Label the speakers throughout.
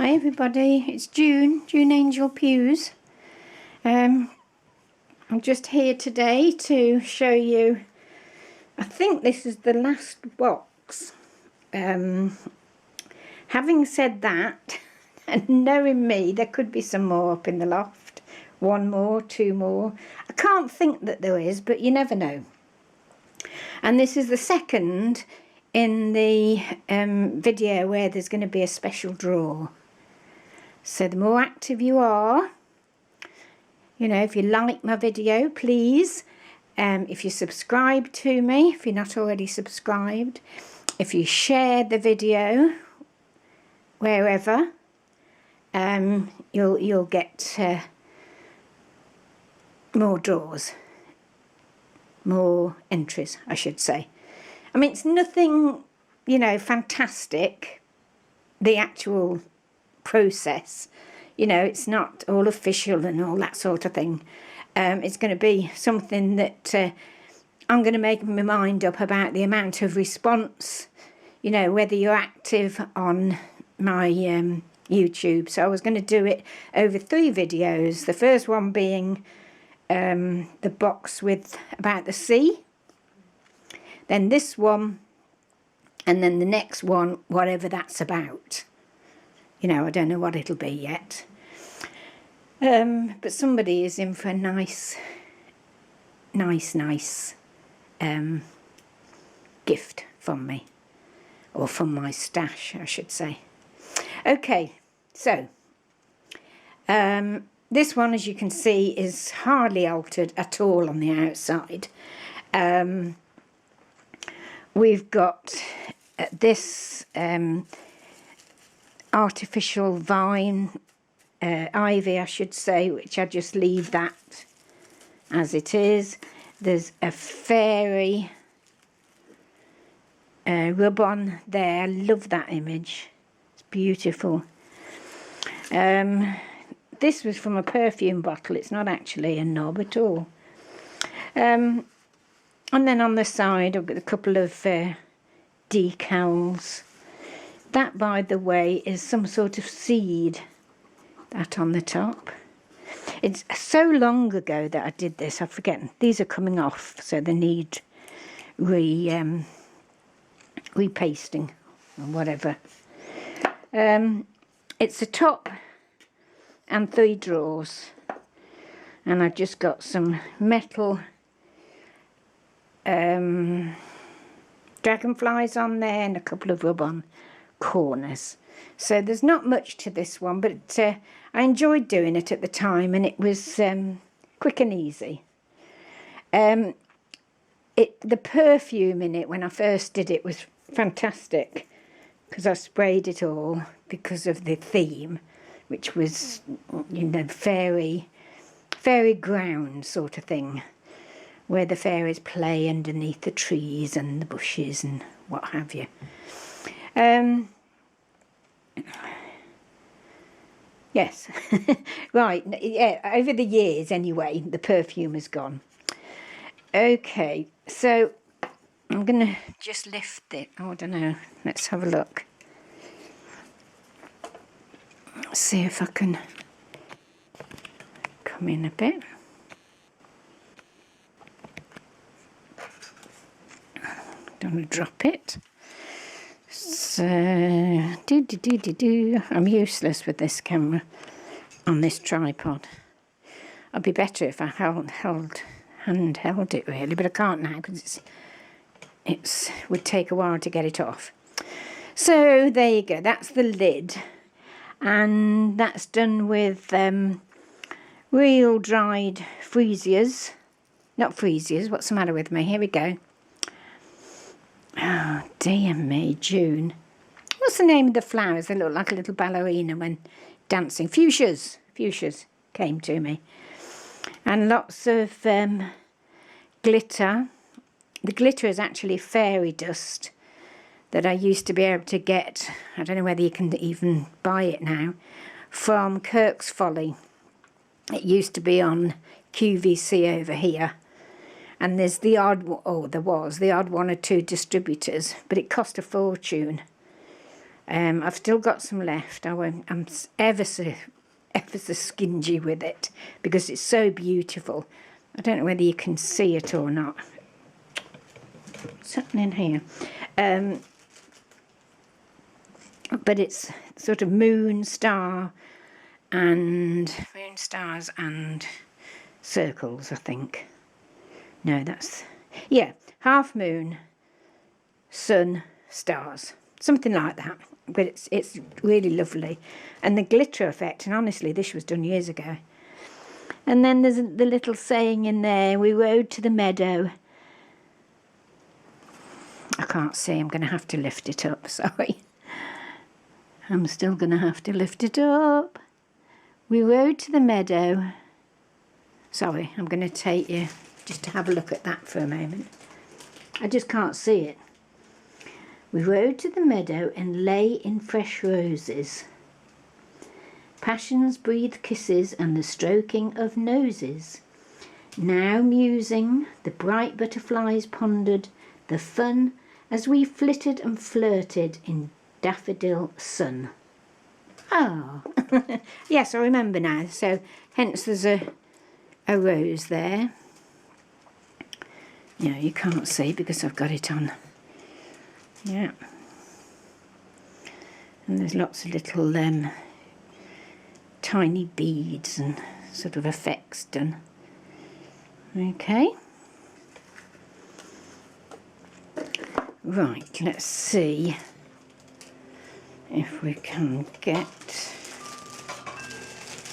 Speaker 1: Hi everybody, it's June Angel Pews. I'm just here today to show you, I think this is the last box. Having said that, and knowing me, there could be some more up in the loft. One more, two more. I can't think that there is, but you never know. And this is the second in the video where there's going to be a special draw. So the more active you are, you know, if you like my video, please, if you subscribe to me, if you're not already subscribed, if you share the video wherever, you'll get more draws, more entries, I should say. I mean, it's nothing, you know, fantastic, the actual process, you know, it's not all official and all that sort of thing. It's going to be something that I'm going to make my mind up about the amount of response, you know, whether you're active on my YouTube. So I was going to do it over 3 videos, the first one being the box with about the sea, then this one, and then the next one, whatever that's about. You know, I don't know what it'll be yet. But somebody is in for a nice gift from me. Or from my stash, I should say. Okay, so this one, as you can see, is hardly altered at all on the outside. We've got this artificial vine, ivy I should say, which I just leave that as it is. There's a fairy rub-on there. I love that image, it's beautiful. This was from a perfume bottle, it's not actually a knob at all. And then on the side I've got a couple of decals. That, by the way, is some sort of seed, that on the top. It's so long ago that I did this, I've forgotten. These are coming off, so they need repasting or whatever. It's a top and 3 drawers. And I've just got some metal dragonflies on there and a couple of rub-on corners. So there's not much to this one, but I enjoyed doing it at the time, and it was quick and easy. The perfume in it when I first did it was fantastic, because I sprayed it all because of the theme, which was, you know, fairy ground sort of thing, where the fairies play underneath the trees and the bushes and what have you. Yes. Right, yeah, over the years anyway, the perfume has gone. Okay, so I'm gonna just lift it. Oh, I don't know, let's have a look. Let's see if I can come in a bit. Don't want to drop it. So, I'm useless with this camera on this tripod. I'd be better if I handheld it really, but I can't now because it would take a while to get it off. So there you go, that's the lid, and that's done with real dried freesias. Not freesias, what's the matter with me? Here we go. Oh, dear me, June. What's the name of the flowers that look like a little ballerina when dancing? Fuchsias. Fuchsias came to me. And lots of glitter. The glitter is actually fairy dust that I used to be able to get. I don't know whether you can even buy it now. From Kirk's Folly. It used to be on QVC over here. And there's the odd, there was the odd 1 or 2 distributors, but it cost a fortune. I've still got some left. I'm ever so stingy with it because it's so beautiful. I don't know whether you can see it or not. What's happening here? But it's sort of moon, stars and circles, I think. No, that's, yeah, half moon, sun, stars, something like that. But it's really lovely. And the glitter effect, and honestly, this was done years ago. And then there's the little saying in there, we rode to the meadow. I can't see, I'm going to have to lift it up, sorry. I'm still going to have to lift it up. We rode to the meadow. Sorry, I'm going to take you just to have a look at that for a moment. I just can't see it. We rode to the meadow and lay in fresh roses. Passions breathed kisses and the stroking of noses. Now musing, the bright butterflies pondered the fun as we flitted and flirted in daffodil sun. Oh, yes, I remember now. So hence there's a rose there. Yeah, you can't see because I've got it on. Yeah. And there's lots of little tiny beads and sort of effects done. Okay. Right, let's see if we can get...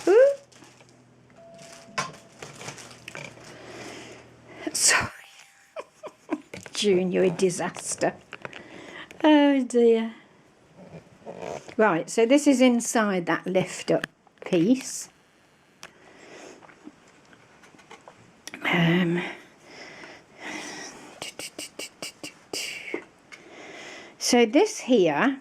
Speaker 1: Ooh. Sorry. June, you're a disaster. Oh dear. Right, so this is inside that lift up piece. So this here,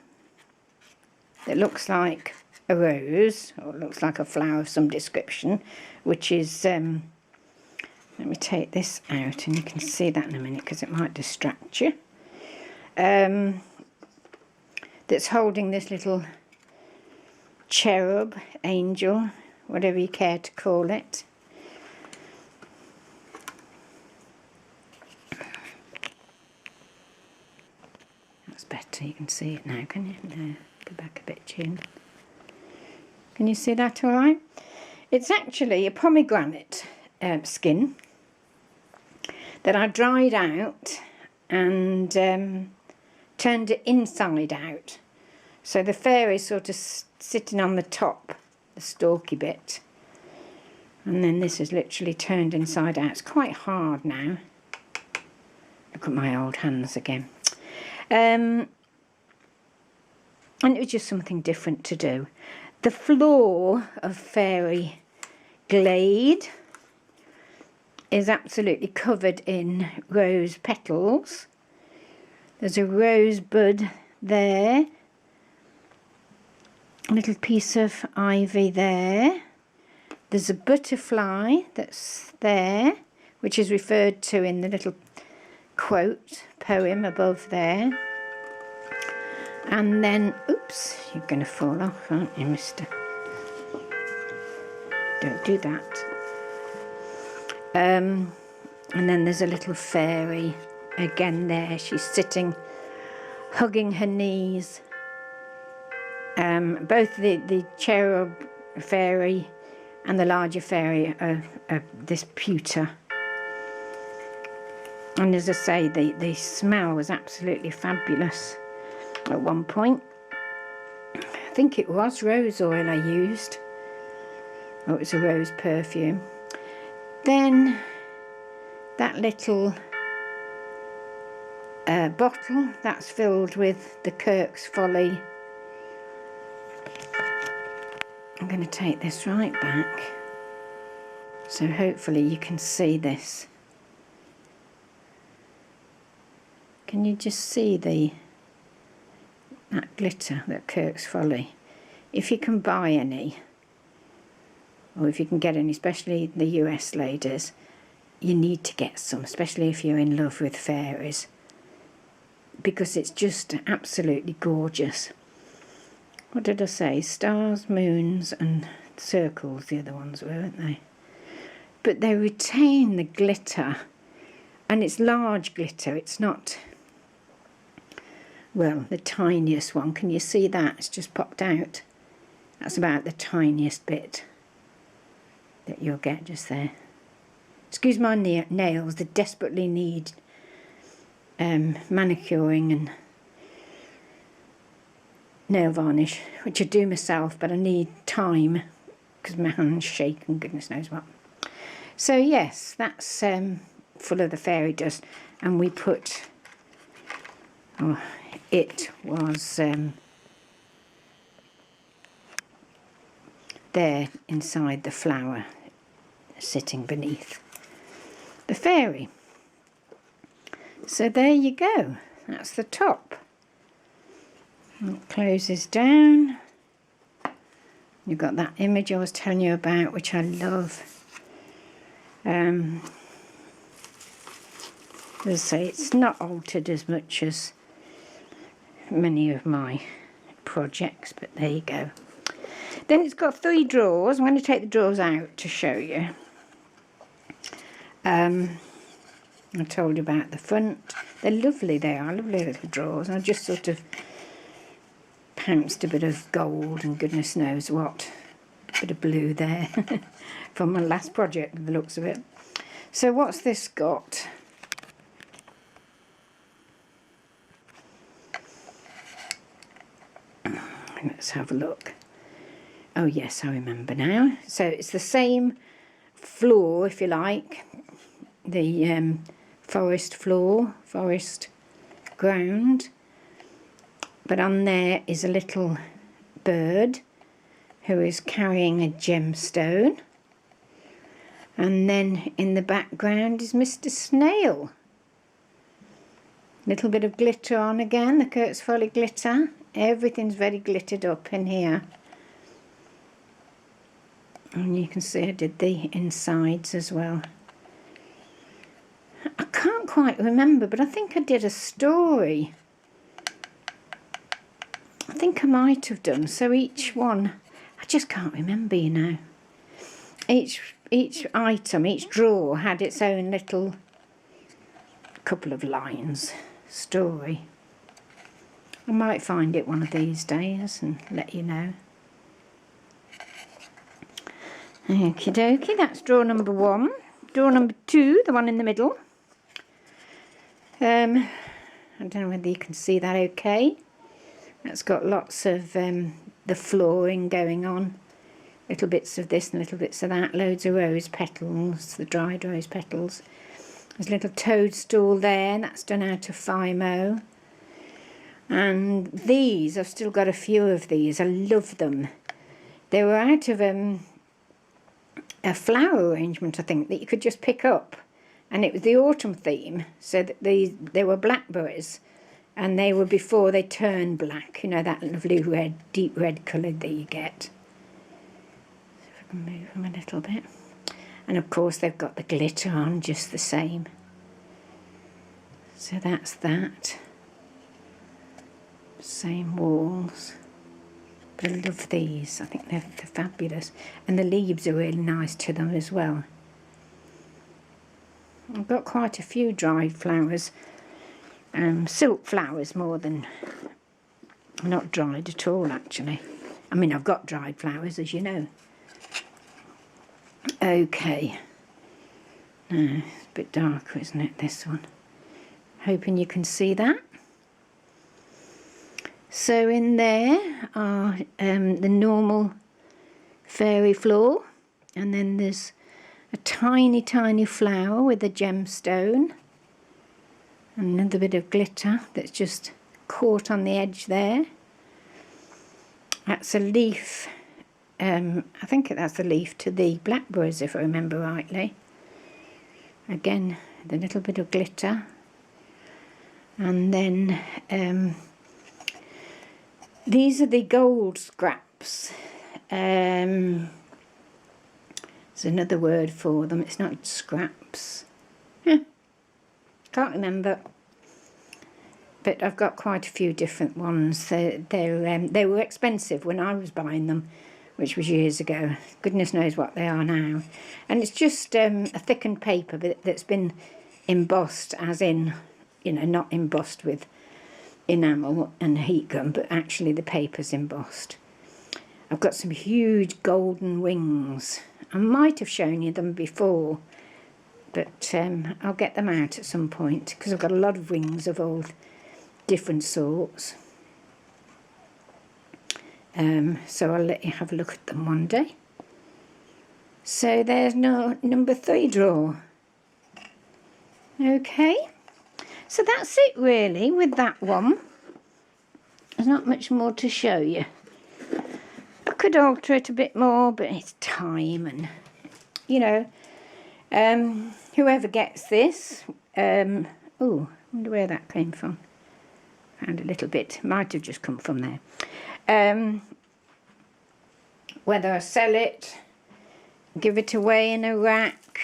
Speaker 1: it looks like a rose, or it looks like a flower of some description, which is, let me take this out and you can see that in a minute because it might distract you. That's holding this little cherub, angel, whatever you care to call it. That's better, you can see it now, can you? No, go back a bit, June. Can you see that all right? It's actually a pomegranate skin that I dried out and turned it inside out. So the fairy's sort of sitting on the top, the stalky bit. And then this is literally turned inside out. It's quite hard now. Look at my old hands again. And it was just something different to do. The floor of Fairy Glade is absolutely covered in rose petals. There's a rosebud there. A little piece of ivy there. There's a butterfly that's there, which is referred to in the little quote poem above there. And then, oops, you're going to fall off, aren't you, mister? Don't do that. And then there's a little fairy again there. She's sitting, hugging her knees. Both the cherub fairy and the larger fairy are this pewter. And as I say, the smell was absolutely fabulous at one point. I think it was rose oil I used. Oh, it was a rose perfume. Then that little bottle, that's filled with the Kirk's Folly. I'm going to take this right back, so hopefully you can see this. Can you just see that glitter, that Kirk's Folly? If you can buy any, or if you can get any, especially the US ladies, you need to get some, especially if you're in love with fairies, because it's just absolutely gorgeous. what did I say? Stars, moons and circles, the other ones were, weren't they? But they retain the glitter, and it's large glitter. It's not, well, the tiniest one. Can you see that? It's just popped out. That's about the tiniest bit that you'll get just there. Excuse my nails, they desperately need manicuring and nail varnish, which I do myself, but I need time because my hands shake and goodness knows what. So yes, that's full of the fairy dust, and we put, oh, it was there inside the flower, sitting beneath the fairy. So there you go, that's the top. It closes down. You've got that image I was telling you about, which I love. As I say, it's not altered as much as many of my projects, but there you go. Then it's got 3 drawers. I'm going to take the drawers out to show you. I told you about the front. They're lovely, they are lovely little drawers. I just sort of pounced a bit of gold and goodness knows what, a bit of blue there from my last project with the looks of it. So what's this got? Let's have a look. Oh yes, I remember now. So it's the same floor, if you like, the forest floor, forest ground, but on there is a little bird who is carrying a gemstone, and then in the background is Mr. Snail. Little bit of glitter on again, the Kurtz Folly glitter. Everything's very glittered up in here. And you can see I did the insides as well. I can't quite remember, but I think I did a story. I think I might have done. So each one, I just can't remember, you know. Each item, each drawer had its own little couple of lines story. I might find it one of these days and let you know. Okie dokie, that's drawer number 1. Drawer number 2, the one in the middle. I don't know whether you can see that okay. That's got lots of the flooring going on. Little bits of this and little bits of that. Loads of rose petals, the dried rose petals. There's a little toadstool there, and that's done out of Fimo. And these, I've still got a few of these. I love them. They were out of a flower arrangement, I think, that you could just pick up. And it was the autumn theme, so that they were blackberries. And they were before they turned black, you know, that lovely red, deep red colour that you get. So if I can move them a little bit. And of course they've got the glitter on just the same. So that's that. Same walls. But I love these, I think they're fabulous. And the leaves are really nice to them as well. I've got quite a few dried flowers. Silk flowers more than, not dried at all actually. I mean, I've got dried flowers, as you know. Okay. No, it's a bit darker, isn't it, this one? Hoping you can see that. So in there are the normal fairy floor, and then there's a tiny, tiny flower with a gemstone. Another bit of glitter that's just caught on the edge there. That's a leaf. I think that's a leaf to the blackberries, if I remember rightly. Again, the little bit of glitter. And then these are the gold scraps. There's another word for them. It's not scraps. Can't remember. but I've got quite a few different ones. They were expensive when I was buying them, which was years ago. Goodness knows what they are now. And it's just a thickened paper that's been embossed, as in, you know, not embossed with enamel and heat gun, but actually the paper's embossed. I've got some huge golden wings. I might have shown you them before, but I'll get them out at some point because I've got a lot of wings of all different sorts. So I'll let you have a look at them one day. So there's no number 3 drawer. Okay, so that's it really with that one. There's not much more to show you. I could alter it a bit more, but it's time, and you know, whoever gets this, oh, I wonder where that came from. Found a little bit, might have just come from there. Whether I sell it, give it away in a rack,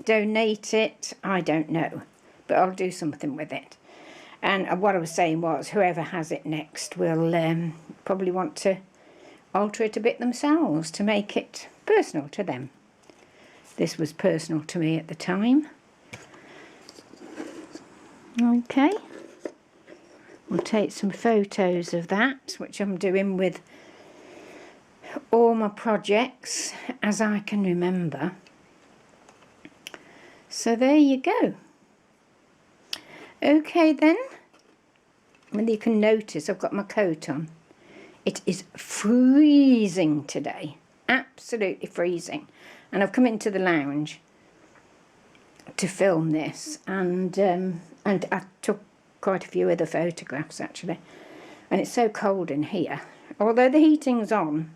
Speaker 1: donate it, I don't know, but I'll do something with it. And what I was saying was, whoever has it next will probably want to alter it a bit themselves to make it personal to them. This was personal to me at the time. Okay, we'll take some photos of that, which I'm doing with all my projects as I can remember. So there you go. Okay then, well, you can notice I've got my coat on. It is freezing today, absolutely freezing. And I've come into the lounge to film this, and I took quite a few other photographs actually. And it's so cold in here. Although the heating's on,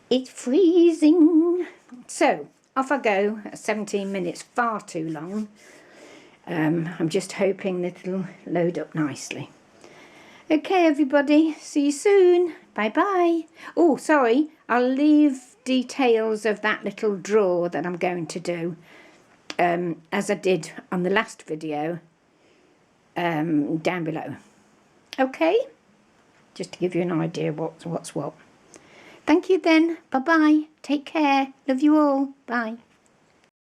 Speaker 1: it's freezing. So off I go at 17 minutes, far too long. I'm just hoping that it'll load up nicely. Okay, everybody, see you soon. Bye-bye. Oh, sorry, I'll leave details of that little drawer that I'm going to do, as I did on the last video, down below. Okay, just to give you an idea what's what. Thank you then. Bye-bye. Take care. Love you all. Bye.